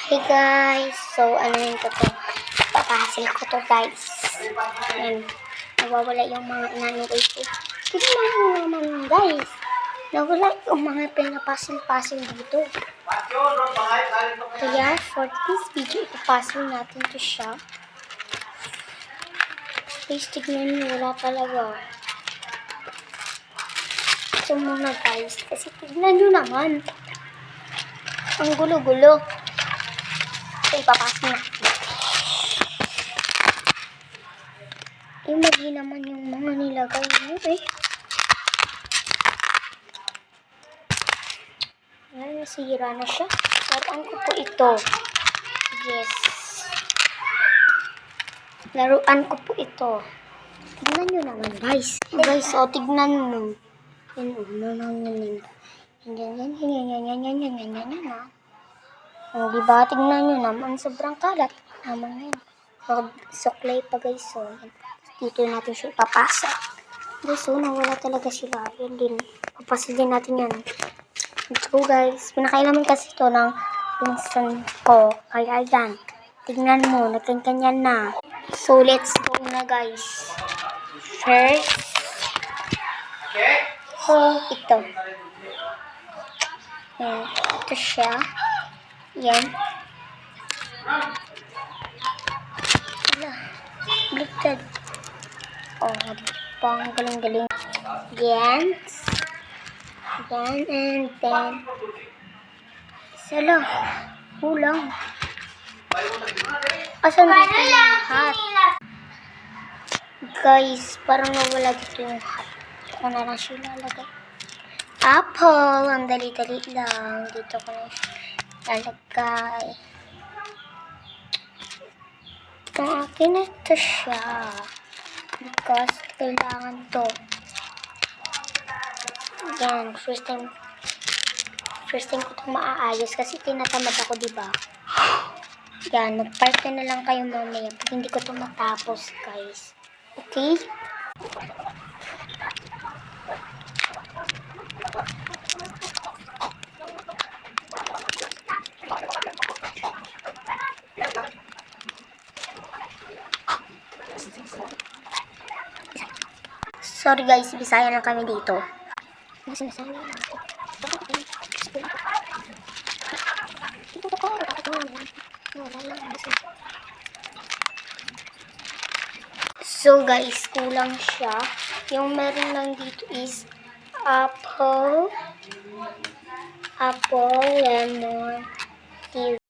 Hey guys! So, ano yun ko to? Papasil ko to guys. Ayan. Nawawala yung mga inanukay ko. Tignan mo naman guys. Nawala yung mga pinapasil-pasil dito. Kaya, for this video, ipapasil natin to siya. Guys, tignan nyo. Wala talaga. Ito muna guys. Kasi tignan nyo naman. Ang gulo-gulo. So, ipapasok na. Mali naman yung mga nilagay mo eh. Ay, nasira na siya. Laruan ko po ito. Yes. Laruan ko po ito. Tignan nyo naman guys. Guys, o tignan mo. Yan o. Yan. O, diba? Tignan nyo naman. Sobrang kalat. Naman yan. Suklay pa guys. So, dito natin siya ipapasa. Guys, so, nawala talaga sila. Yan din. Papasilin natin yan. Let's go guys. Pinakailaman kasi ito ng pinsan ko. Kaya yan. Tignan mo. Nagkanyan na. So, let's go na guys. First. So, ito. Yan. Ito siya. Yan. Wala. Baliktad. Oh, pang galing-galing. Yan. Yan, and then sala. Kulang. Asan dito yung hat? Guys, parang nawala dito yung hat. Ako na lang siya lalagay. Apple. Ang dali-dali lang. Dito ko na siya lalagay. Ang akin ito siya. Because kailangan to. Yan. First time ko ito maaayos kasi tinatamad ako, diba? Yan. Mag-part na lang kayo mamaya pag hindi ko ito matapos, guys. Okay? Sorry guys, Bisaya lang kami dito. So guys, kulang siya. Yung meron lang dito is apple, lemon,